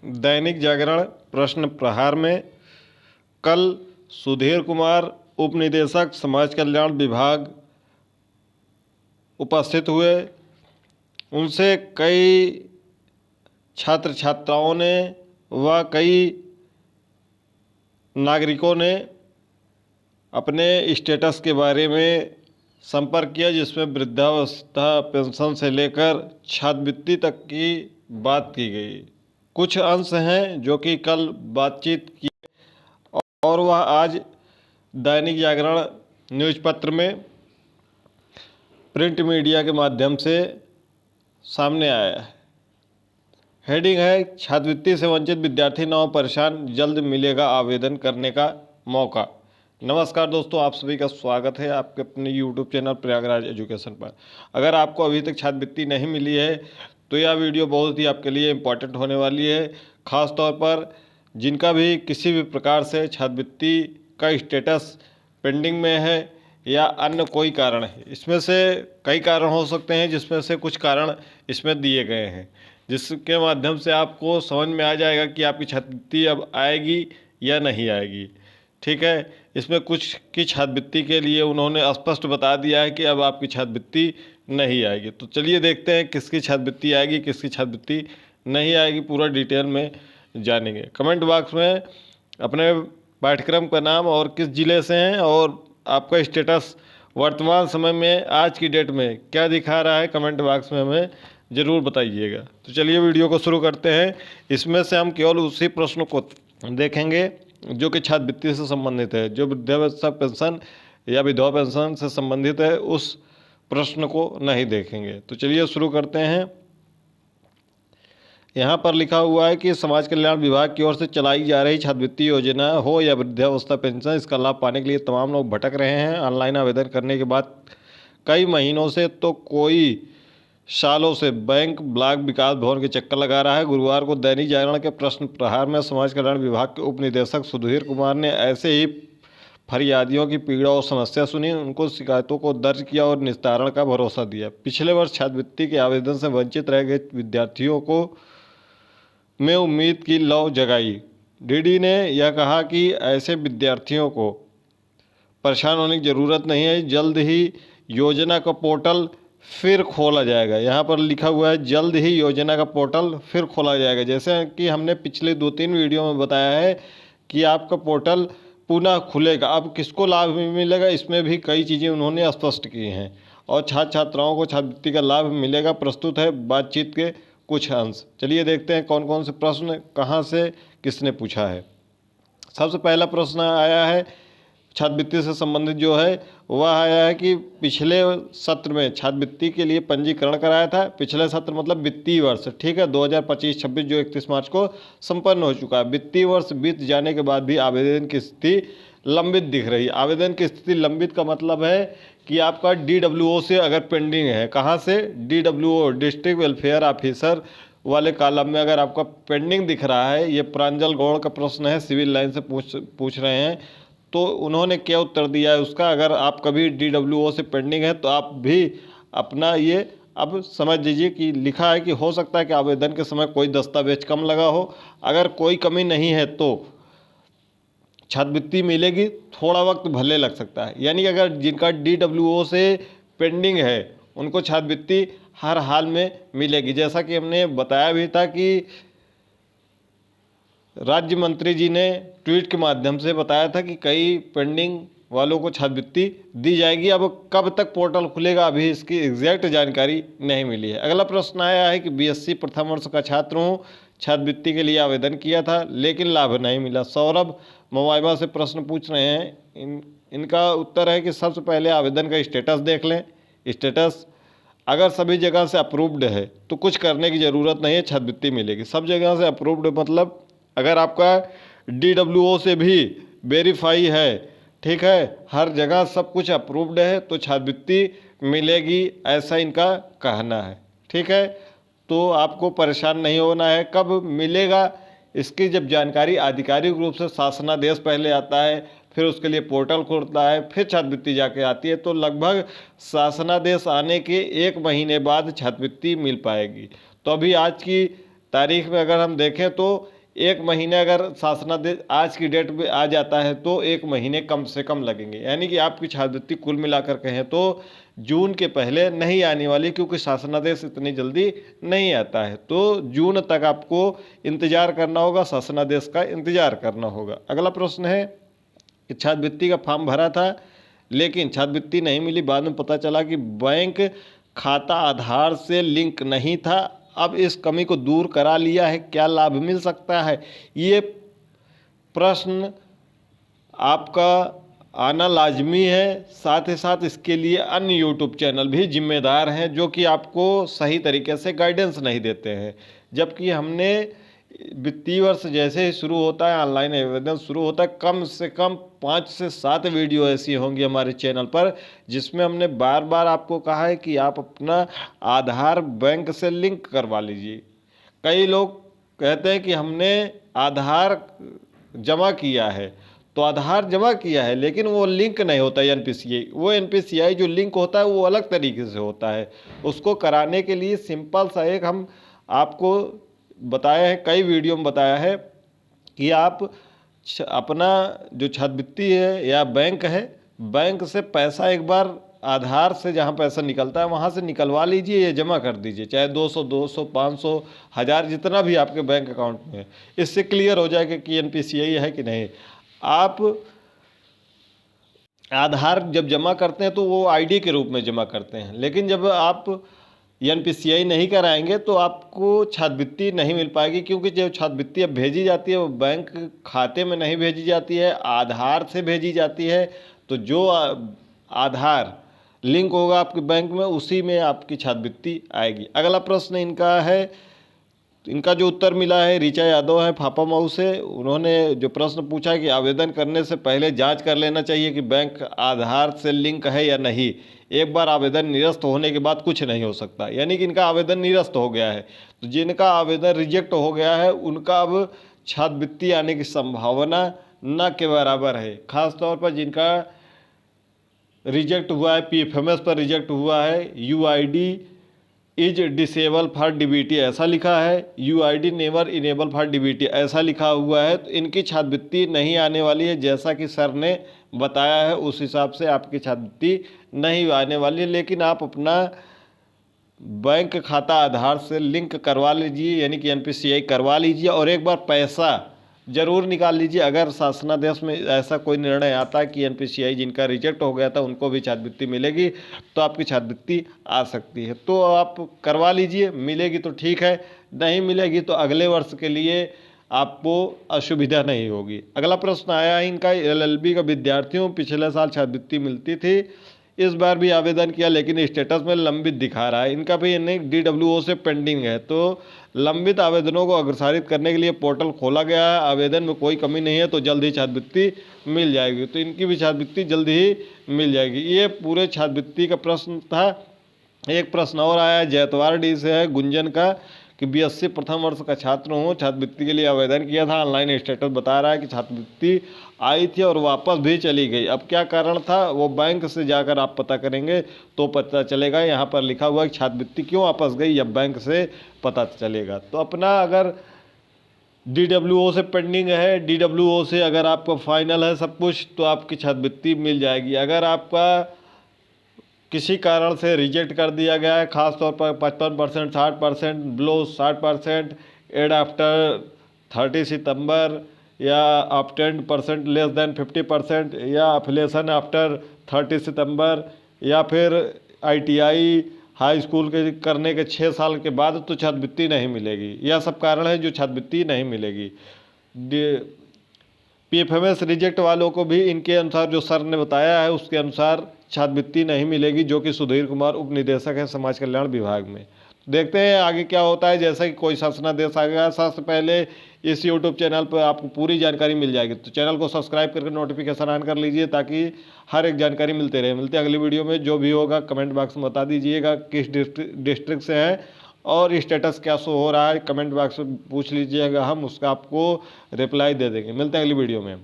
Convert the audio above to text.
दैनिक जागरण प्रश्न प्रहार में कल सुधीर कुमार उप निदेशक समाज कल्याण विभाग उपस्थित हुए। उनसे कई छात्र छात्राओं ने व कई नागरिकों ने अपने स्टेटस के बारे में संपर्क किया, जिसमें वृद्धावस्था पेंशन से लेकर छात्रवृत्ति तक की बात की गई। कुछ अंश हैं जो कि कल बातचीत की और वह आज दैनिक जागरण न्यूज़ पत्र में प्रिंट मीडिया के माध्यम से सामने आया है। हेडिंग है, छात्रवृत्ति से वंचित विद्यार्थी न हो परेशान, जल्द मिलेगा आवेदन करने का मौका। नमस्कार दोस्तों, आप सभी का स्वागत है आपके अपने YouTube चैनल प्रयागराज एजुकेशन पर। अगर आपको अभी तक छात्रवृत्ति नहीं मिली है तो यह वीडियो बहुत ही आपके लिए इम्पॉर्टेंट होने वाली है। ख़ास तौर पर जिनका भी किसी भी प्रकार से छात्रवृत्ति का स्टेटस पेंडिंग में है या अन्य कोई कारण है, इसमें से कई कारण हो सकते हैं, जिसमें से कुछ कारण इसमें दिए गए हैं, जिसके माध्यम से आपको समझ में आ जाएगा कि आपकी छात्रवृत्ति अब आएगी या नहीं आएगी। ठीक है, इसमें कुछ की छात्रवृत्ति के लिए उन्होंने स्पष्ट बता दिया है कि अब आपकी छात्रवृत्ति नहीं आएगी। तो चलिए देखते हैं किसकी छात्रवृत्ति आएगी, किसकी छात्रवृत्ति नहीं आएगी, पूरा डिटेल में जानेंगे। कमेंट बॉक्स में अपने पाठ्यक्रम का नाम और किस ज़िले से हैं और आपका स्टेटस वर्तमान समय में आज की डेट में क्या दिखा रहा है, कमेंट बॉक्स में हमें ज़रूर बताइएगा। तो चलिए वीडियो को शुरू करते हैं। इसमें से हम केवल उसी प्रश्न को देखेंगे जो कि छात्रवृत्ति से संबंधित है, जो वृद्धावस्था पेंशन या विधवा पेंशन से संबंधित है, उस प्रश्न को नहीं देखेंगे। तो चलिए शुरू करते हैं। यहाँ पर लिखा हुआ है कि समाज कल्याण विभाग की ओर से चलाई जा रही छात्रवृत्ति योजना हो या वृद्धावस्था पेंशन, इसका लाभ पाने के लिए तमाम लोग भटक रहे हैं। ऑनलाइन आवेदन करने के बाद कई महीनों से तो कोई सालों से बैंक ब्लॉक विकास भवन के चक्कर लगा रहा है। गुरुवार को दैनिक जागरण के प्रश्न प्रहार में समाज कल्याण विभाग के उप निदेशक सुधीर कुमार ने ऐसे ही फरियादियों की पीड़ा और समस्या सुनी, उनको शिकायतों को दर्ज किया और निस्तारण का भरोसा दिया। पिछले वर्ष छात्रवृत्ति के आवेदन से वंचित रह गए विद्यार्थियों को में उम्मीद की लौ जगाई। डीडी ने यह कहा कि ऐसे विद्यार्थियों को परेशान होने की ज़रूरत नहीं है, जल्द ही योजना का पोर्टल फिर खोला जाएगा। यहाँ पर लिखा हुआ है जल्द ही योजना का पोर्टल फिर खोला जाएगा। जैसे कि हमने पिछले 2-3 वीडियो में बताया है कि आपका पोर्टल पुनः खुलेगा। अब किसको लाभ मिलेगा, इसमें भी कई चीज़ें उन्होंने स्पष्ट की हैं और छात्र छात्राओं को छात्रवृत्ति का लाभ मिलेगा। प्रस्तुत है बातचीत के कुछ अंश। चलिए देखते हैं कौन कौन से प्रश्न कहाँ से किसने पूछा है। सबसे पहला प्रश्न आया है छात्रवृत्ति से संबंधित जो है वह आया है कि पिछले सत्र में छात्रवृत्ति के लिए पंजीकरण कराया था। पिछले सत्र मतलब वित्तीय वर्ष, ठीक है, 2025-26 जो 31 मार्च को संपन्न हो चुका है। वित्तीय वर्ष बीत जाने के बाद भी आवेदन की स्थिति लंबित दिख रही है। आवेदन की स्थिति लंबित का मतलब है कि आपका DWO से अगर पेंडिंग है, कहाँ से, DWO डिस्ट्रिक्ट वेलफेयर ऑफिसर वाले कॉलम में अगर आपका पेंडिंग दिख रहा है। ये प्रांजल गौड़ का प्रश्न है, सिविल लाइन से पूछ रहे हैं, तो उन्होंने क्या उत्तर दिया है उसका। अगर आप कभी DWO से पेंडिंग है तो आप भी अपना ये अब समझ लीजिए कि लिखा है कि हो सकता है कि आवेदन के समय कोई दस्तावेज कम लगा हो। अगर कोई कमी नहीं है तो छात्रवृत्ति मिलेगी, थोड़ा वक्त भले लग सकता है। यानी अगर जिनका DWO से पेंडिंग है उनको छात्रवृत्ति हर हाल में मिलेगी। जैसा कि हमने बताया भी था कि राज्य मंत्री जी ने ट्वीट के माध्यम से बताया था कि कई पेंडिंग वालों को छात्रवृत्ति दी जाएगी। अब कब तक पोर्टल खुलेगा अभी इसकी एग्जैक्ट जानकारी नहीं मिली है। अगला प्रश्न आया है कि BSc प्रथम वर्ष का छात्र हूँ, छात्रवृत्ति के लिए आवेदन किया था लेकिन लाभ नहीं मिला। सौरभ मोबाइबा से प्रश्न पूछ रहे हैं। इनका उत्तर है कि सबसे पहले आवेदन का स्टेटस देख लें। स्टेटस अगर सभी जगह से अप्रूव्ड है तो कुछ करने की ज़रूरत नहीं है, छात्रवृत्ति मिलेगी। सब जगह से अप्रूव्ड मतलब अगर आपका DWO से भी वेरीफाई है, ठीक है, हर जगह सब कुछ अप्रूव्ड है तो छात्रवृत्ति मिलेगी, ऐसा इनका कहना है। ठीक है, तो आपको परेशान नहीं होना है। कब मिलेगा इसकी जब जानकारी आधिकारिक रूप से शासनादेश पहले आता है, फिर उसके लिए पोर्टल खुलता है, फिर छात्रवृत्ति जाके आती है, तो लगभग शासनादेश आने के 1 महीने बाद छात्रवृत्ति मिल पाएगी। तो अभी आज की तारीख में अगर हम देखें तो 1 महीने अगर शासनादेश आज की डेट में आ जाता है तो 1 महीने कम से कम लगेंगे, यानी कि आपकी छात्रवृत्ति कुल मिलाकर कहें तो जून के पहले नहीं आने वाली, क्योंकि शासनादेश इतनी जल्दी नहीं आता है। तो जून तक आपको इंतजार करना होगा, शासनादेश का इंतजार करना होगा। अगला प्रश्न है कि छात्रवृत्ति का फॉर्म भरा था लेकिन छात्रवृत्ति नहीं मिली, बाद में पता चला कि बैंक खाता आधार से लिंक नहीं था, अब इस कमी को दूर करा लिया है, क्या लाभ मिल सकता है? ये प्रश्न आपका आना लाजमी है। साथ ही साथ इसके लिए अन्य यूट्यूब चैनल भी जिम्मेदार हैं जो कि आपको सही तरीके से गाइडेंस नहीं देते हैं। जबकि हमने वित्तीय वर्ष जैसे ही शुरू होता है, ऑनलाइन आवेदन शुरू होता है, कम से कम 5 से 7 वीडियो ऐसी होंगी हमारे चैनल पर जिसमें हमने बार बार आपको कहा है कि आप अपना आधार बैंक से लिंक करवा लीजिए। कई लोग कहते हैं कि हमने आधार जमा किया है, तो आधार जमा किया है लेकिन वो लिंक नहीं होता है एनपीसीआई। वो एनपीसीआई जो लिंक होता है वो अलग तरीके से होता है। उसको कराने के लिए सिंपल सा एक हम आपको बताया है, कई वीडियो में बताया है कि आप अपना जो छात्रवृत्ति है या बैंक है, बैंक से पैसा एक बार आधार से जहाँ पैसा निकलता है वहाँ से निकलवा लीजिए या जमा कर दीजिए, चाहे 200, 500, 1000 जितना भी आपके बैंक अकाउंट में है। इससे क्लियर हो जाएगा कि एनपीसीआई है कि नहीं। आप आधार जब जमा करते हैं तो वो आईडी के रूप में जमा करते हैं, लेकिन जब आप एनपीसीआई नहीं कराएंगे तो आपको छात्रवृत्ति नहीं मिल पाएगी, क्योंकि जो छात्रवृत्ति अब भेजी जाती है वो बैंक खाते में नहीं भेजी जाती है, आधार से भेजी जाती है। तो जो आधार लिंक होगा आपके बैंक में उसी में आपकी छात्रवृत्ति आएगी। अगला प्रश्न इनका है, इनका जो उत्तर मिला है ऋचा यादव है फाफामऊ से। उन्होंने जो प्रश्न पूछा है कि आवेदन करने से पहले जांच कर लेना चाहिए कि बैंक आधार से लिंक है या नहीं। एक बार आवेदन निरस्त होने के बाद कुछ नहीं हो सकता, यानी कि इनका आवेदन निरस्त हो गया है। तो जिनका आवेदन रिजेक्ट हो गया है उनका अब छात्रवृत्ति आने की संभावना न के बराबर है। खास तौर पर जिनका रिजेक्ट हुआ है, पीएफएमएस पर रिजेक्ट हुआ है, UID is disable for DBT ऐसा लिखा है, UID never enable for DBT ऐसा लिखा हुआ है, तो इनकी छात्रवृत्ति नहीं आने वाली है। जैसा कि सर ने बताया है उस हिसाब से आपकी छात्रवृत्ति नहीं आने वाली है। लेकिन आप अपना बैंक खाता आधार से लिंक करवा लीजिए, यानी कि एनपीसीआई करवा लीजिए और एक बार पैसा ज़रूर निकाल लीजिए। अगर शासनादेश में ऐसा कोई निर्णय आता है कि एनपीसीआई जिनका रिजेक्ट हो गया था उनको भी छात्रवृत्ति मिलेगी तो आपकी छात्रवृत्ति आ सकती है, तो आप करवा लीजिए। मिलेगी तो ठीक है, नहीं मिलेगी तो अगले वर्ष के लिए आपको असुविधा नहीं होगी। अगला प्रश्न आया है इनका, एलएलबी का विद्यार्थियों पिछले साल छात्रवृत्ति मिलती थी, इस बार भी आवेदन किया लेकिन स्टेटस में लंबित दिखा रहा है। इनका भी यानी DWO से पेंडिंग है, तो लंबित आवेदनों को अग्रसारित करने के लिए पोर्टल खोला गया है। आवेदन में कोई कमी नहीं है तो जल्द ही छात्रवृत्ति मिल जाएगी, तो इनकी भी छात्रवृत्ति जल्द ही मिल जाएगी। ये पूरे छात्रवृत्ति का प्रश्न था। एक प्रश्न और आया है जैतवाड़ से है गुंजन का कि बीएससी प्रथम वर्ष का छात्र हूँ, छात्रवृत्ति के लिए आवेदन किया था, ऑनलाइन स्टेटस बता रहा है कि छात्रवृत्ति आई थी और वापस भी चली गई। अब क्या कारण था वो बैंक से जाकर आप पता करेंगे तो पता चलेगा। यहाँ पर लिखा हुआ है कि छात्रवृत्ति क्यों वापस गई, या बैंक से पता चलेगा। तो अपना अगर DWO से पेंडिंग है, DWO से अगर आपका फाइनल है सब कुछ तो आपकी छात्रवृत्ति मिल जाएगी। अगर आपका किसी कारण से रिजेक्ट कर दिया गया है, खासतौर पर 55%, 60%, बिलो 60%, एड आफ्टर 30 सितंबर या अप 10% लेस देन 50%, या अफिलेशन आफ्टर 30 सितंबर, या फिर ITI हाई स्कूल के करने के 6 साल के बाद तो छात्रवृत्ति नहीं मिलेगी। यह सब कारण है जो छात्रवृत्ति नहीं मिलेगी। पीएफएमएस रिजेक्ट वालों को भी इनके अनुसार जो सर ने बताया है उसके अनुसार छात्रवृत्ति नहीं मिलेगी, जो कि सुधीर कुमार उप निदेशक हैं समाज कल्याण विभाग में। देखते हैं आगे क्या होता है। जैसा कि कोई शासनादेश आ गया सबसे पहले इस यूट्यूब चैनल पर आपको पूरी जानकारी मिल जाएगी, तो चैनल को सब्सक्राइब करके नोटिफिकेशन ऑन कर लीजिए ताकि हर एक जानकारी मिलते रहे। मिलते हैं अगली वीडियो में। जो भी होगा कमेंट बॉक्स में बता दीजिएगा किस डिस्ट्रिक्ट से है और स्टेटस क्या शो हो रहा है, कमेंट बॉक्स में पूछ लीजिएगा, हम उसका आपको रिप्लाई दे देंगे। मिलते हैं अगली वीडियो में।